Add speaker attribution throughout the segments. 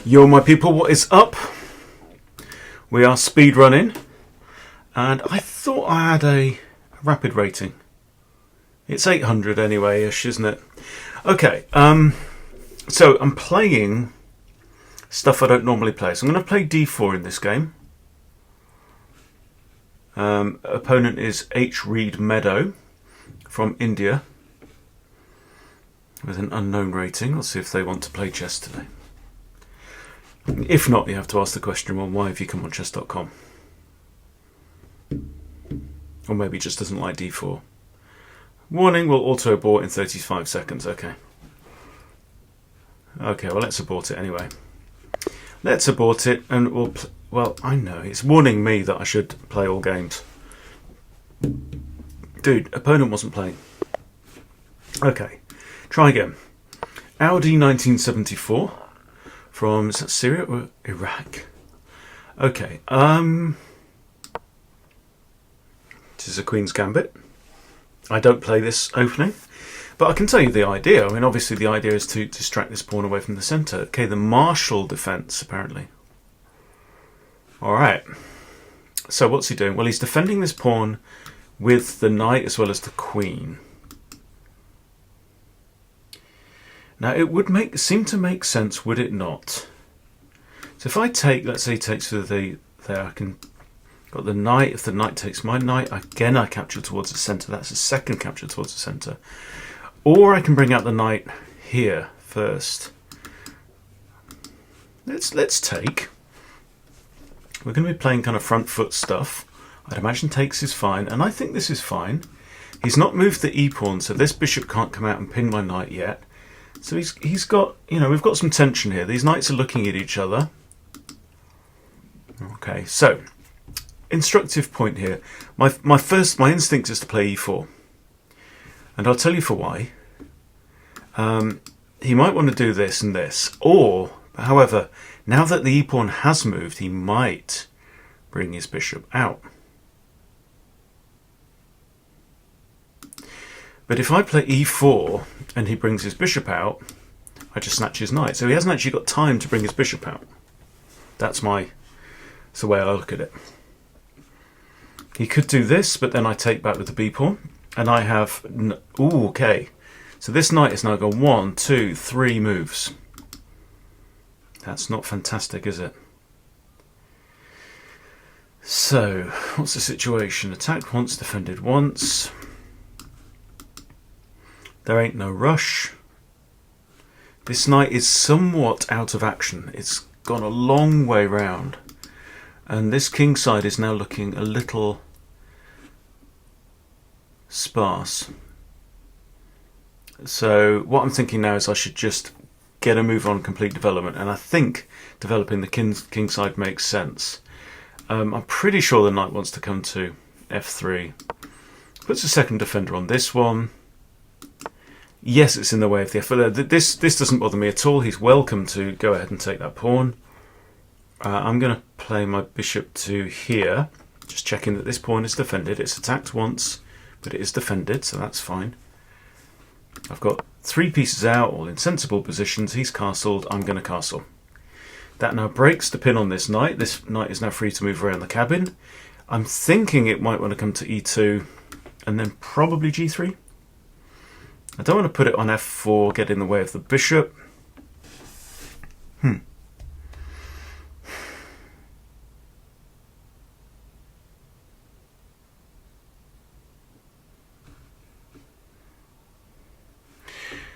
Speaker 1: Yo, my people, what is up? We are speed running, and I thought I had a rapid rating. It's 800 anyway-ish, isn't it? Okay, so I'm playing stuff I don't normally play. So I'm going to play d4 in this game. Opponent is H. Reed Meadow from India with an unknown rating. Let's see if they want to play chess today. If not, you have to ask the question, well, why have you come on chess.com? Or maybe he just doesn't like d4. Warning, will auto abort in 35 seconds. Okay. Okay, well, let's abort it anyway. Let's abort it and we'll... well, I know, it's warning me that I should play all games. Dude, opponent wasn't playing. Okay, try again. Audi 1974 from, is that Syria or Iraq? Okay, this is a Queen's Gambit. I don't play this opening, but I can tell you the idea. I mean, obviously the idea is to distract this pawn away from the centre. Okay, the martial defence, apparently. Alright, so what's he doing? Well, he's defending this pawn with the knight as well as the queen. Now, it would seem to make sense, would it not? So if I take, let's say he takes with there, I can... got the knight. If the knight takes my knight, again I capture towards the centre. That's a second capture towards the centre. Or I can bring out the knight here first. Let's take. We're going to be playing kind of front foot stuff. I'd imagine takes is fine, and I think this is fine. He's not moved the e-pawn, so this bishop can't come out and pin my knight yet. So he's got, you know, we've got some tension here. These knights are looking at each other. Okay, so instructive point here. My instinct is to play e4, and I'll tell you for why. He might want to do this and this, or, however, now that the e-pawn has moved, he might bring his bishop out. But if I play e4 and he brings his bishop out, I just snatch his knight. So he hasn't actually got time to bring his bishop out. That's the way I look at it. He could do this, but then I take back with the b-pawn, and I have... ooh, okay. So this knight is now gone 1, 2, 3 moves. That's not fantastic, is it? So, what's the situation? Attacked once, defended once. There ain't no rush. This knight is somewhat out of action. It's gone a long way round. And this kingside is now looking a little sparse. So what I'm thinking now is I should just get a move on complete development, and I think developing the kingside makes sense. I'm pretty sure the knight wants to come to f3. Puts a second defender on this one. Yes, it's in the way of the f. This doesn't bother me at all. He's welcome to go ahead and take that pawn. I'm going to play my bishop to here, just checking that this pawn is defended. It's attacked once, but it is defended, so that's fine. I've got 3 pieces out, all in sensible positions. He's castled. I'm going to castle. That now breaks the pin on this knight. This knight is now free to move around the cabin. I'm thinking it might want to come to e2 and then probably g3. I don't want to put it on f4, get in the way of the bishop.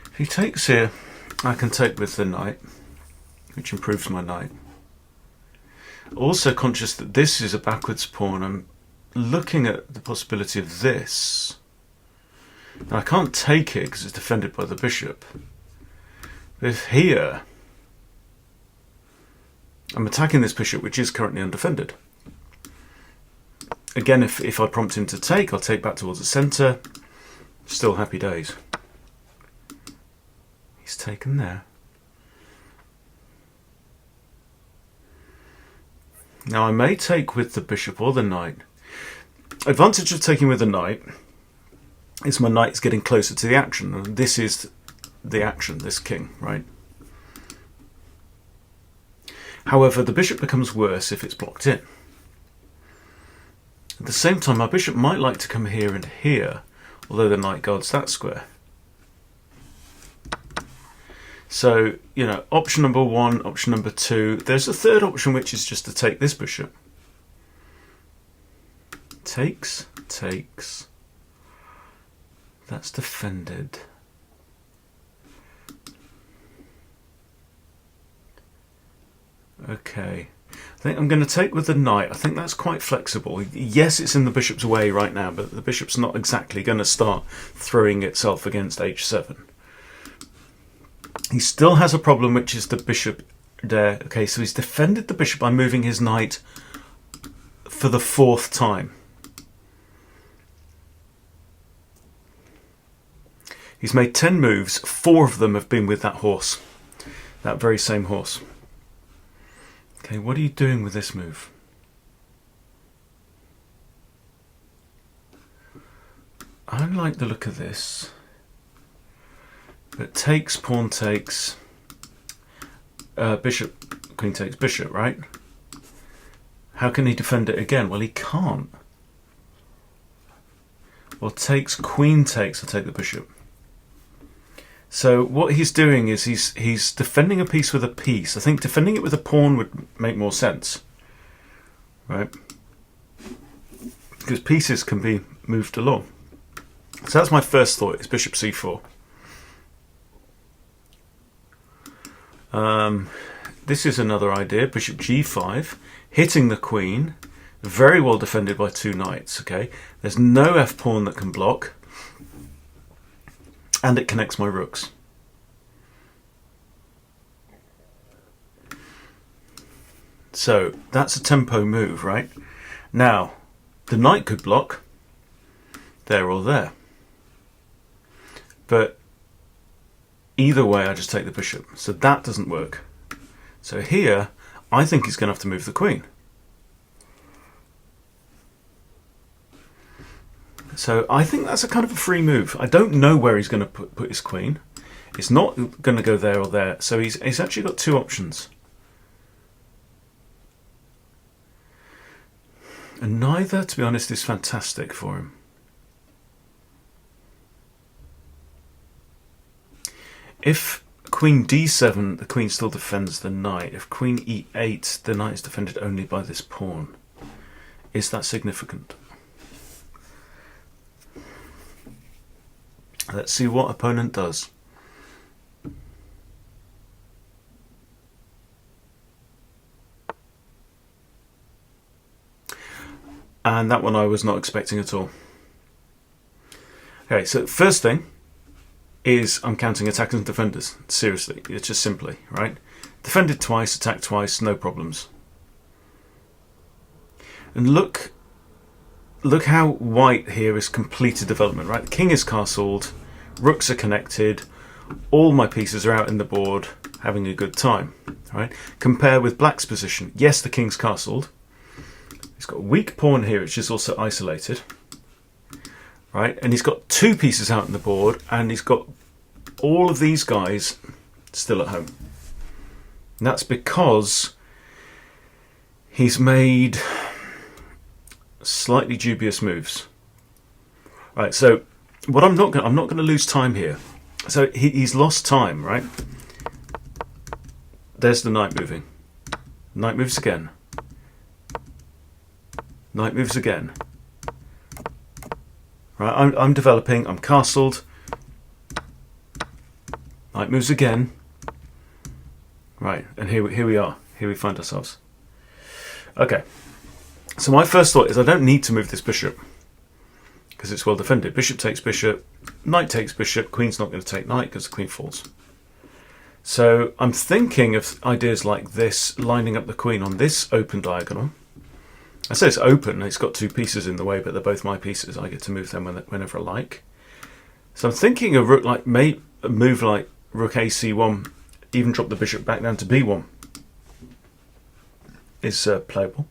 Speaker 1: If he takes here, I can take with the knight, which improves my knight. Also conscious that this is a backwards pawn, I'm looking at the possibility of this. Now I can't take it because it's defended by the bishop. But if here, I'm attacking this bishop, which is currently undefended. Again, if I prompt him to take, I'll take back towards the centre. Still happy days. He's taken there. Now I may take with the bishop or the knight. Advantage of taking with the knight is my knight's getting closer to the action. And this is the action, this king, right? However, the bishop becomes worse if it's blocked in. At the same time, my bishop might like to come here and here, although the knight guards that square. So, you know, option number 1, option number 2. There's a third option, which is just to take this bishop. Takes, takes. That's defended. Okay. I think I'm going to take with the knight. I think that's quite flexible. Yes, it's in the bishop's way right now, but the bishop's not exactly going to start throwing itself against h7. He still has a problem, which is the bishop there. Okay, so he's defended the bishop by moving his knight for the 4th time. He's made 10 moves. 4 of them have been with that horse. That very same horse. Okay, what are you doing with this move? I don't like the look of this. But takes, pawn takes, bishop, queen takes bishop, right? How can he defend it again? Well, he can't. Well, takes, queen takes, I'll take the bishop. So what he's doing is he's defending a piece with a piece. I think defending it with a pawn would make more sense, right? Because pieces can be moved along. So that's my first thought, is bishop c4. This is another idea, bishop g5, hitting the queen, very well defended by 2 knights, okay? There's no f-pawn that can block. And it connects my rooks. So that's a tempo move, right? Now, the knight could block there or there. But either way, I just take the bishop. So that doesn't work. So here, I think he's going to have to move the queen. So I think that's a kind of a free move. I don't know where he's going to put his queen. It's not going to go there or there. So he's actually got 2 options. And neither, to be honest, is fantastic for him. If queen d7, the queen still defends the knight. If queen e8, the knight is defended only by this pawn. Is that significant? Let's see what opponent does. And that one I was not expecting at all. Okay, so first thing is I'm counting attackers and defenders. Seriously, it's just simply, right? Defended twice, attacked twice, no problems. And look how white here is completed development, right? The king is castled, rooks are connected, all my pieces are out in the board having a good time, right? Compare with black's position. Yes, the king's castled. He's got a weak pawn here, which is also isolated, right? And he's got 2 pieces out in the board, and he's got all of these guys still at home. And that's because he's made slightly dubious moves. Right, so what I'm not going to lose time here. So he's lost time, right? There's the knight moving. Knight moves again. Knight moves again. Right, I'm developing. I'm castled. Knight moves again. Right, and here we are. Here we find ourselves. Okay. So my first thought is I don't need to move this bishop because it's well defended. Bishop takes bishop, knight takes bishop, queen's not going to take knight because the queen falls. So I'm thinking of ideas like this, lining up the queen on this open diagonal. I say it's open, it's got 2 pieces in the way, but they're both my pieces. I get to move them whenever I like. So I'm thinking a rook like a move like rook ac1, even drop the bishop back down to b1 is playable.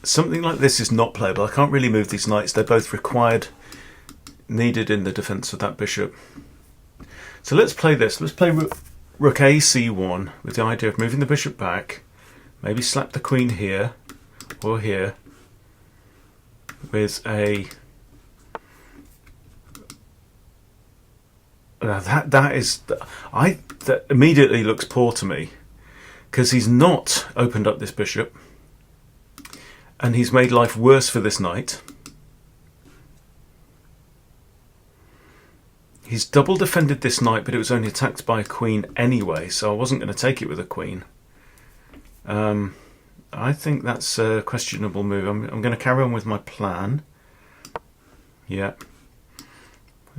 Speaker 1: Something like this is not playable. I can't really move these knights. They're both required, needed in the defense of that bishop. So let's play this. Let's play rook a c1 with the idea of moving the bishop back, maybe slap the queen here or here with a... Now that immediately looks poor to me, because he's not opened up this bishop and he's made life worse for this knight. He's double defended this knight, but it was only attacked by a queen anyway, so I wasn't going to take it with a queen. I think that's a questionable move. I'm going to carry on with my plan. Yeah.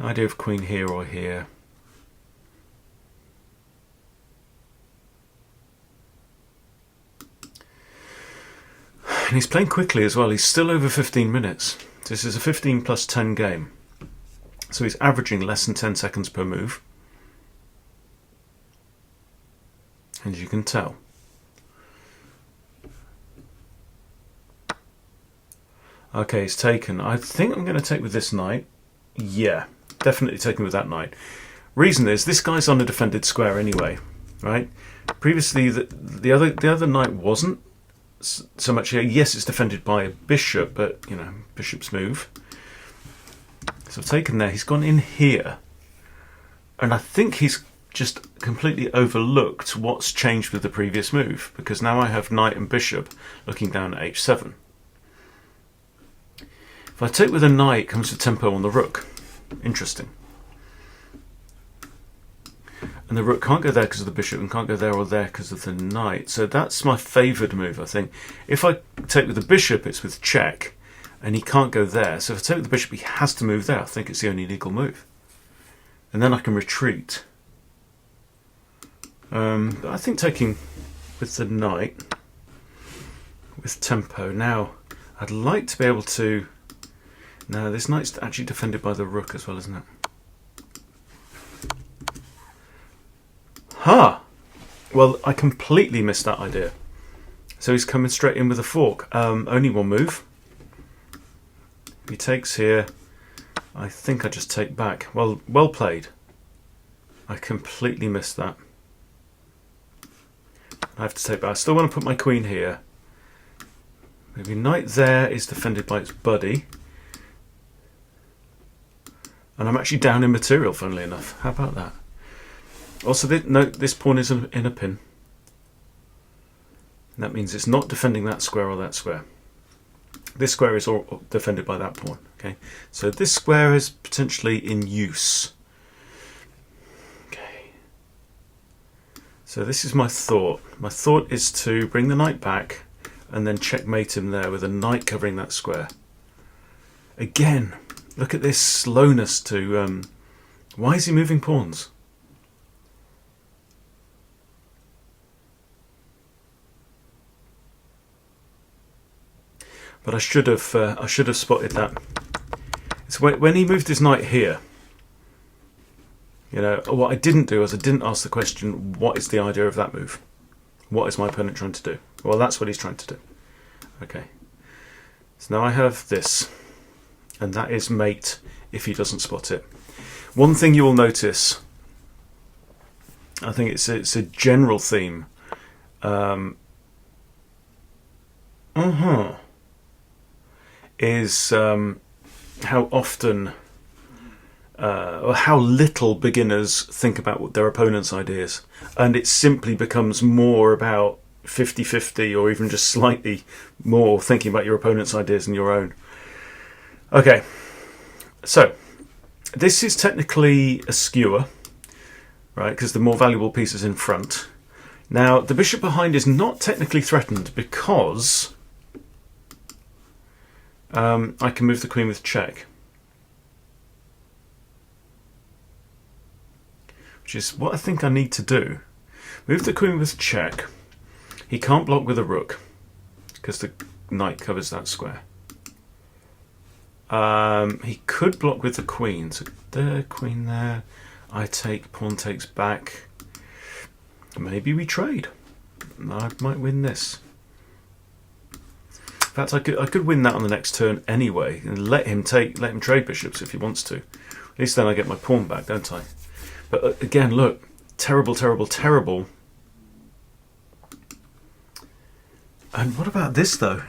Speaker 1: Idea of queen here or here. And he's playing quickly as well. He's still over 15 minutes. This is a 15 plus 10 game. So he's averaging less than 10 seconds per move. As you can tell. Okay, he's taken. I think I'm going to take with this knight. Yeah, definitely taking with that knight. Reason is, this guy's on a defended square anyway, right? Previously, the other knight wasn't so much here. Yes, it's defended by a bishop, but, you know, bishops move. So I've taken there. He's gone in here. And I think he's just completely overlooked what's changed with the previous move, because now I have knight and bishop looking down at h7. If I take with a knight, it comes with tempo on the rook. Interesting. And the rook can't go there because of the bishop and can't go there or there because of the knight. So that's my favoured move, I think. If I take with the bishop, it's with check, and he can't go there. So if I take with the bishop, he has to move there. I think it's the only legal move. And then I can retreat. But I think taking with the knight, with tempo. Now, I'd like to be able to... No, this knight's actually defended by the rook as well, isn't it? Ha! Well, I completely missed that idea. So he's coming straight in with a fork. Only one move. He takes here. I think I just take back. Well played. I completely missed that. I have to take back. I still want to put my queen here. Maybe knight there is defended by its buddy. And I'm actually down in material, funnily enough. How about that? Also, note this pawn is in a pin. And that means it's not defending that square or that square. This square is all defended by that pawn. Okay, so this square is potentially in use. Okay. So this is my thought. My thought is to bring the knight back and then checkmate him there with a knight covering that square. Again, look at this slowness to... why is he moving pawns? But I should have spotted that. It's when he moved his knight here. You know, what I didn't do is I didn't ask the question, what is the idea of that move? What is my opponent trying to do? Well, that's what he's trying to do. Okay. So now I have this. And that is mate if he doesn't spot it. One thing you will notice, I think it's a general theme. Is how often or how little beginners think about their opponent's ideas, and it simply becomes more about 50-50 or even just slightly more thinking about your opponent's ideas than your own. Okay, so this is technically a skewer, right, because the more valuable piece is in front. Now the bishop behind is not technically threatened because I can move the queen with check, which is what I think I need to do. Move the queen with check. He can't block with a rook because the knight covers that square. He could block with the queen. So the queen there. I take, pawn takes back. Maybe we trade. I might win this. In fact, I could win that on the next turn anyway, and let him trade bishops if he wants to. At least then I get my pawn back, don't I? But again, look, Terrible, terrible, terrible. And what about this though?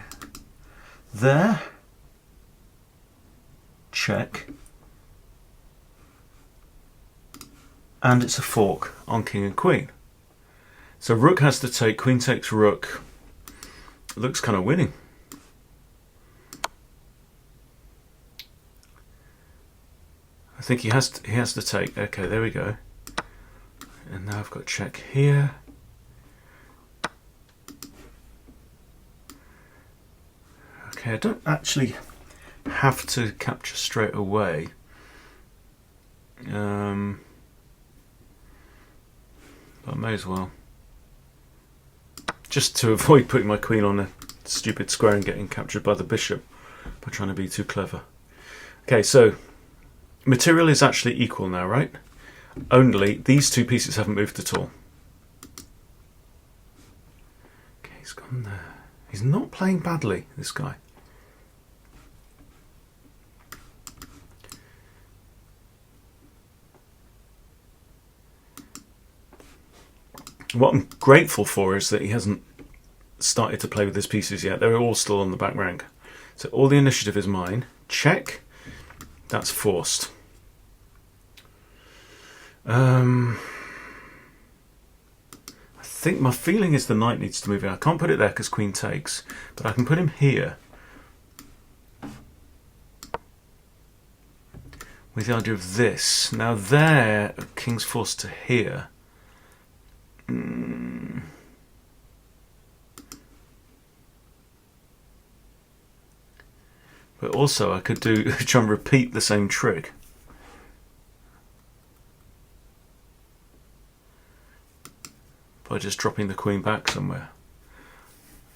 Speaker 1: There. Check. And it's a fork on king and queen. So rook has to take, queen takes rook. It looks kind of winning. I think he has to take. Okay, there we go. And now I've got check here. Okay, I don't actually have to capture straight away. But I may as well. Just to avoid putting my queen on a stupid square and getting captured by the bishop by trying to be too clever. Okay, so material is actually equal now, right? Only these two pieces haven't moved at all. Okay, he's gone there. He's not playing badly, this guy. What I'm grateful for is that he hasn't started to play with his pieces yet. They're all still on the back rank. So all the initiative is mine. Check. That's forced. I think my feeling is the knight needs to move in. I can't put it there because queen takes, but I can put him here. With the idea of this. Now there, king's forced to here. But also I could try and repeat the same trick. By just dropping the queen back somewhere.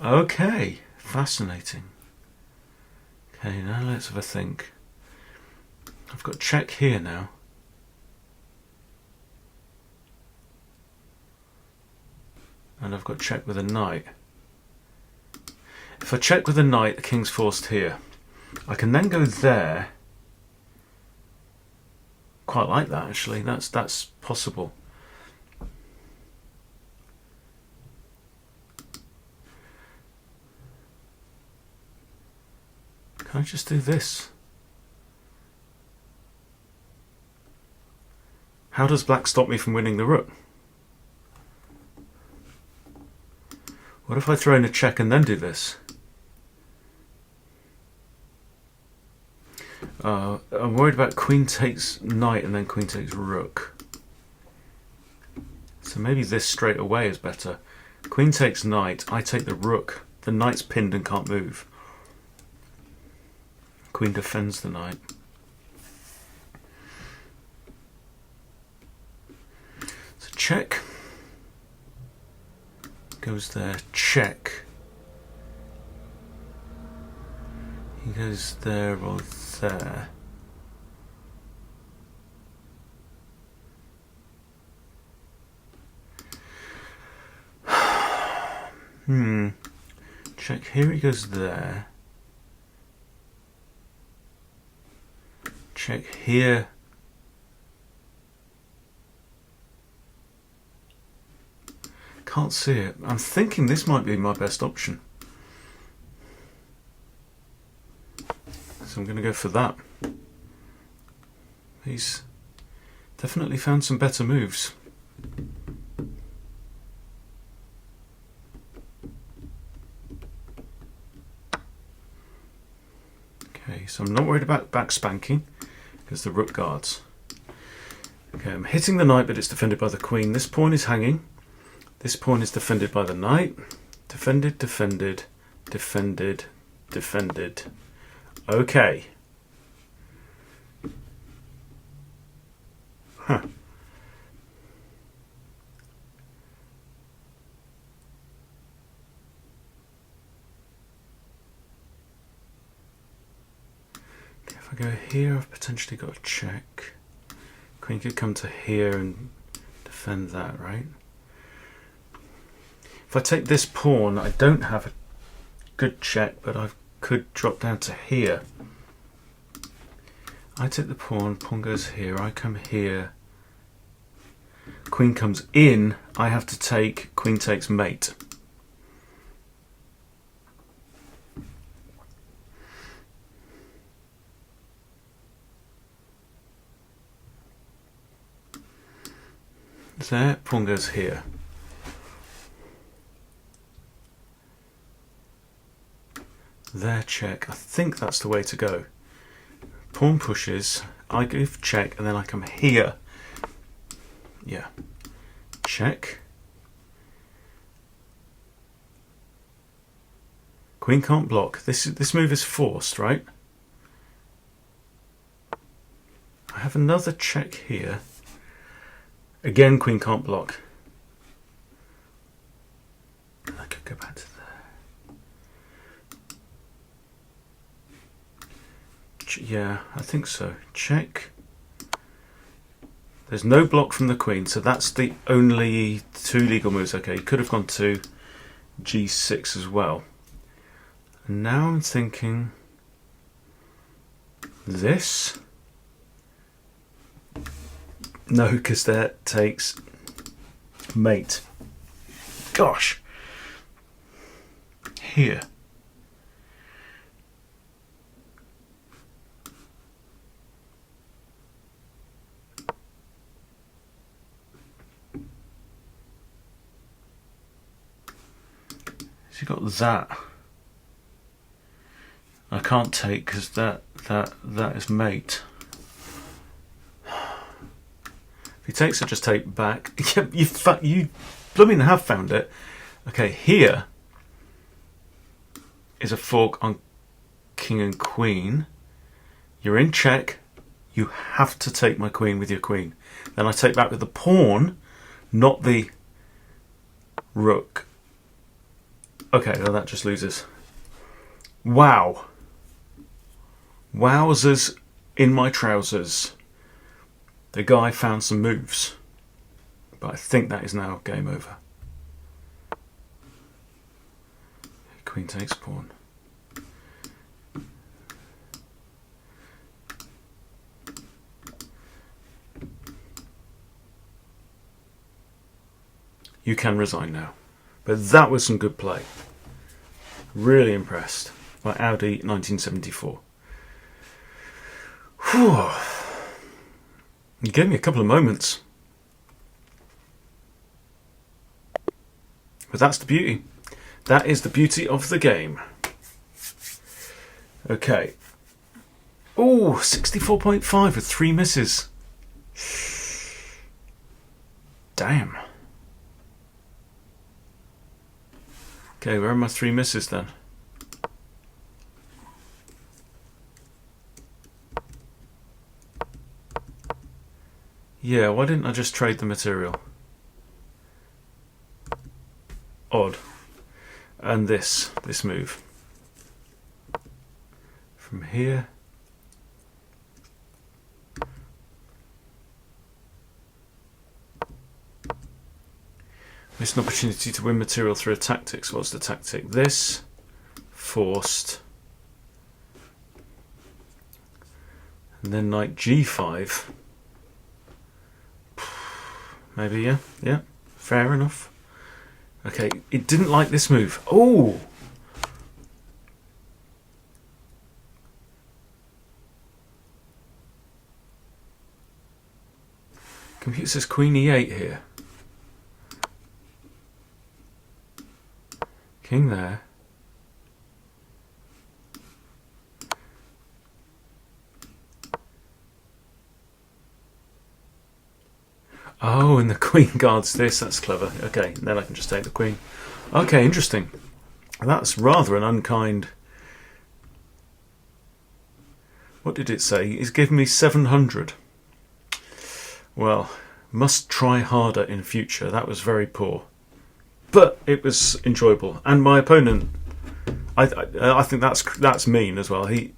Speaker 1: Okay, fascinating. Okay, now let's have a think. I've got check here now. And I've got check with a knight. If I check with a knight, the king's forced here. I can then go there. Quite like that actually. That's possible. Can I just do this? How does black stop me from winning the rook? What if I throw in a check and then do this? I'm worried about queen takes knight and then queen takes rook. So maybe this straight away is better. Queen takes knight, I take the rook. The knight's pinned and can't move. Queen defends the knight. So check. Goes there, check. He goes there or there. Check, here he goes there. Check here. Can't see it. I'm thinking this might be my best option. So I'm going to go for that. He's definitely found some better moves. Okay, so I'm not worried about back spanking because the rook guards. Okay, I'm hitting the knight, but it's defended by the queen. This pawn is hanging. This pawn is defended by the knight. Defended, defended, defended, defended. Okay. Huh. Okay, if I go here, I've potentially got a check. Queen could come to here and defend that, right? If I take this pawn, I don't have a good check, but I could drop down to here. I take the pawn, pawn goes here, I come here. queen comes in, I have to take queen takes mate. There, pawn goes here. There, check. I think that's the way to go. Pawn pushes, I give check, and then I come here. Yeah. Check. Queen can't block. This move is forced, right? I have another check here. Again, queen can't block. I could go back to there. Yeah, I think so. Check. There's no block from the queen, so that's the only two legal moves. Okay, you could have gone to g6 as well. And now I'm thinking this. No, because that takes mate. Gosh. Here. So you got that. I can't take because that is mate. If he takes it, just take back. You blooming have found it. Okay, here is a fork on king and queen. You're in check. You have to take my queen with your queen. Then I take back with the pawn, not the rook. Okay, well that just loses. Wow. Wowzers in my trousers. The guy found some moves, but I think that is now game over. Queen takes pawn. You can resign now. But that was some good play. Really impressed by Audi 1974. Whew. You gave me a couple of moments. But that's the beauty. That is the beauty of the game. Okay. Oh, 64.5 with 3 misses. Damn. Okay, where are my 3 misses then? Yeah, why didn't I just trade the material? Odd. And this move. From here. Missed an opportunity to win material through a tactics. What's the tactic? This. Forced. And then knight g5. Maybe, yeah, fair enough. Okay, it didn't like this move. Oh! Computer says queen e8 here. King there. Oh, and the queen guards this. That's clever. Okay, then I can just take the queen. Okay, interesting. That's rather an unkind... What did it say? It's given me 700. Well, must try harder in future. That was very poor. But it was enjoyable. And my opponent, I think that's mean as well. He,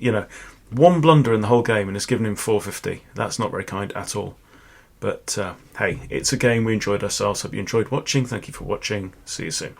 Speaker 1: one blunder in the whole game and it's given him 450. That's not very kind at all. But hey, it's a game. We enjoyed ourselves. Hope you enjoyed watching. Thank you for watching. See you soon.